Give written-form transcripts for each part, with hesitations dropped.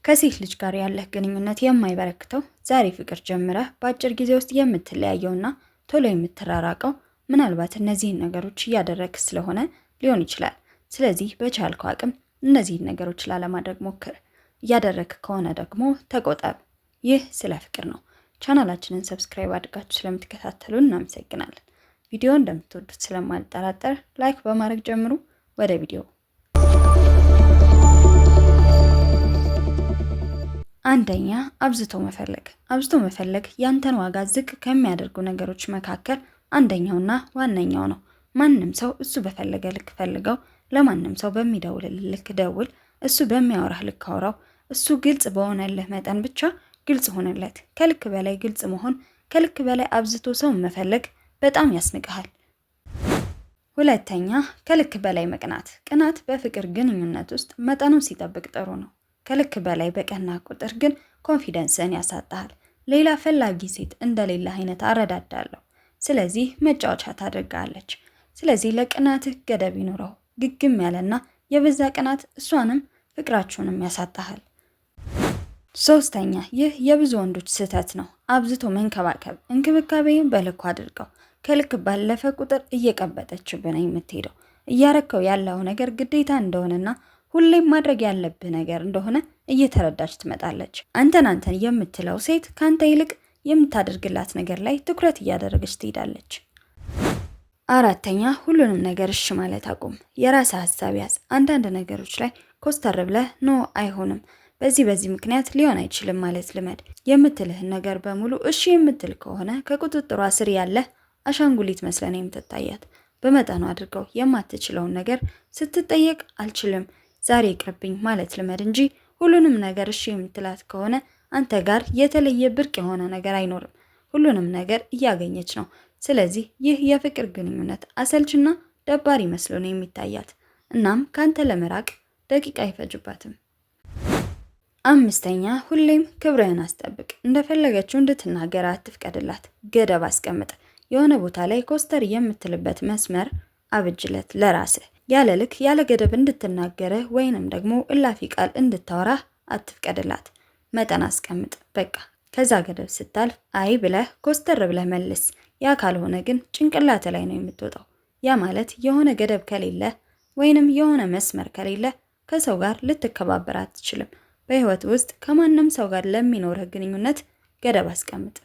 ከሴት ልጅ ጋር ያለህ ግንኙነት የማይበረክተው ዛሬ ፍቅር ጀምረህ በአጭር ጊዜ ውስጥ የምትለያየውና ቶሎ የምትራራቀው ምናልባት እነዚህን ነገሮች እያደረግህ ስለሆነ ሊሆን ይችላል። ስለዚህ በቻልከው አቅም እነዚህን ነገሮች ላለማድረግ ሞክር። እያደረግህ ከሆነ ደግሞ ተቆጠብ። ይህ ስለ ፍቅር ነው። ቻናላችንን ሰብስክራይብ አድርጋችሁ ስለምትከታተሉን እናመሰግናለን። ቪዲዮ እንደምትወዱት ስለማልጠራጠር ላይክ በማድረግ ጀምሩ። ወደ ቪዲዮ። አንደኛ፣ አብዝቶ መፈለግ። አብዝቶ መፈለግ ያንተን ዋጋ ዝቅ ከሚያደርጉ ነገሮች መካከል አንደኛውና ዋነኛው ነው። ማንም ሰው እሱ በፈለገ ልክ ፈልገው፣ ለማንም ሰው በሚደውልልህ ልክ ደውል፣ እሱ በሚያወራህ ልክ አውራው፣ እሱ ግልጽ በሆነልህ መጠን ብቻ ግልጽ ሆነለት። ከልክ በላይ ግልጽ መሆን፣ ከልክ በላይ አብዝቶ ሰውን መፈለግ በጣም ያስንቅሃል። ሁለተኛ፣ ከልክ በላይ መቅናት። ቅናት በፍቅር ግንኙነት ውስጥ መጠኑን ሲጠብቅ ጥሩ ነው። ከልክ በላይ በቀና ቁጥር ግን ኮንፊደንስን ያሳጣሃል። ሌላ ፈላጊ ሴት እንደሌላ አይነት አረዳዳለሁ። ስለዚህ መጫወቻ ታደርጋለች። ስለዚህ ለቅናትህ ገደብ ይኑረው። ግግም ያለና የበዛ ቅናት እሷንም ፍቅራችሁንም ያሳጣሃል። ሶስተኛ፣ ይህ የብዙ ወንዶች ስህተት ነው። አብዝቶ መንከባከብ። እንክብካቤን በልኩ አድርገው። ከልክ ባለፈ ቁጥር እየቀበጠችብህ ነው የምትሄደው። እያረከው ያለው ነገር ግዴታ እንደሆነና ሁሌም ማድረግ ያለብህ ነገር እንደሆነ እየተረዳች ትመጣለች። አንተን የምትለው ሴት ካንተ ይልቅ የምታደርግላት ነገር ላይ ትኩረት እያደረገች ትሄዳለች። አራተኛ፣ ሁሉንም ነገር እሺ ማለት አቁም። የራስህ ሀሳብ ያዝ። አንዳንድ ነገሮች ላይ ኮስተር ብለህ ኖ አይሆንም፣ በዚህ ምክንያት ሊሆን አይችልም ማለት ልመድ። የምትልህን ነገር በሙሉ እሺ የምትል ከሆነ ከቁጥጥሯ ስር ያለህ አሻንጉሊት መስለን የምትታያት። በመጠኑ አድርገው። የማትችለውን ነገር ስትጠየቅ አልችልም፣ ዛሬ ይቅርብኝ ማለት ልመድ እንጂ ሁሉንም ነገር እሺ የምትላት ከሆነ አንተ ጋር የተለየ ብርቅ የሆነ ነገር አይኖርም። ሁሉንም ነገር እያገኘች ነው። ስለዚህ ይህ የፍቅር ግንኙነት አሰልችና ደባሪ መስሎ ነው የሚታያት። እናም ካንተ ለመራቅ ደቂቃ አይፈጅባትም። አምስተኛ፣ ሁሌም ክብርህን አስጠብቅ። እንደፈለገችው እንድትናገር አትፍቀድላት። ገደብ አስቀምጥ። የሆነ ቦታ ላይ ኮስተር የምትልበት መስመር አብጅለት ለራስህ። ያለ ልክ ያለ ገደብ እንድትናገርህ ወይንም ደግሞ እላፊ ቃል እንድታወራህ አትፍቀድላት። መጠን አስቀምጥ በቃ። ከዛ ገደብ ስታልፍ አይ ብለህ ኮስተር ብለህ መልስ። ያ ካልሆነ ግን ጭንቅላት ላይ ነው የምትወጣው። ያ ማለት የሆነ ገደብ ከሌለ ወይንም የሆነ መስመር ከሌለ ከሰው ጋር ልትከባበር አትችልም። በህይወት ውስጥ ከማንም ሰው ጋር ለሚኖርህ ግንኙነት ገደብ አስቀምጥ።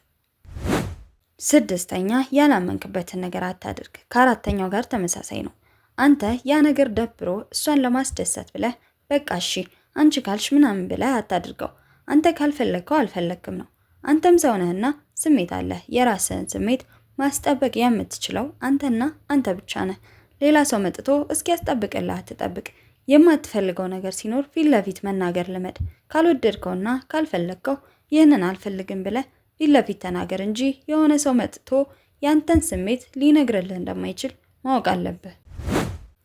ስድስተኛ፣ ያላመንክበትን ነገር አታድርግ። ከአራተኛው ጋር ተመሳሳይ ነው። አንተ ያ ነገር ደብሮ እሷን ለማስደሰት ብለህ በቃ እሺ አንቺ ካልሽ ምናምን ብለህ አታድርገው። አንተ ካልፈለግከው አልፈለግክም ነው። አንተም ሰው ነህና ስሜት አለህ። የራስህን ስሜት ማስጠበቅ የምትችለው አንተና አንተ ብቻ ነህ። ሌላ ሰው መጥቶ እስኪያስጠብቅልህ አትጠብቅ። የማትፈልገው ነገር ሲኖር ፊት ለፊት መናገር ልመድ። ካልወደድከውና ካልፈለግከው ይህንን አልፈልግም ብለህ ፊት ለፊት ተናገር እንጂ የሆነ ሰው መጥቶ ያንተን ስሜት ሊነግርልህ እንደማይችል ማወቅ አለብህ።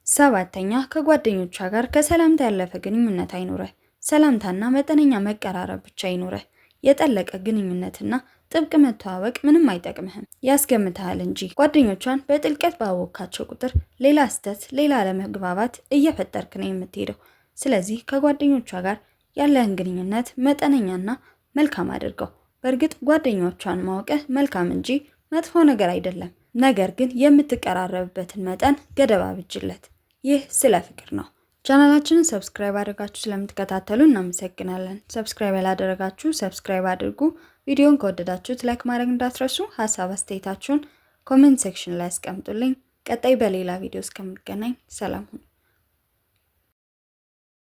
ሰባተኛ፣ ከጓደኞቿ ጋር ከሰላምታ ያለፈ ግንኙነት አይኑረህ። ሰላምታና መጠነኛ መቀራረብ ብቻ አይኑረህ። የጠለቀ ግንኙነትና ጥብቅ መተዋወቅ ምንም አይጠቅምህም፣ ያስገምትሃል እንጂ። ጓደኞቿን በጥልቀት ባወካቸው ቁጥር ሌላ ስህተት፣ ሌላ አለመግባባት እየፈጠርክ ነው የምትሄደው። ስለዚህ ከጓደኞቿ ጋር ያለህን ግንኙነት መጠነኛና መልካም አድርገው። በእርግጥ ጓደኞቿን ማወቅህ መልካም እንጂ መጥፎ ነገር አይደለም። ነገር ግን የምትቀራረብበትን መጠን ገደብ አብጅለት። ይህ ስለ ፍቅር ነው። ቻናላችንን ሰብስክራይብ አድርጋችሁ ስለምትከታተሉ እናመሰግናለን። ሰብስክራይብ ያላደረጋችሁ ሰብስክራይብ አድርጉ። ቪዲዮን ከወደዳችሁት ላይክ ማድረግ እንዳትረሱ። ሀሳብ አስተያየታችሁን ኮሜንት ሴክሽን ላይ አስቀምጡልኝ። ቀጣይ በሌላ ቪዲዮ እስከምንገናኝ ሰላም ሁኑ።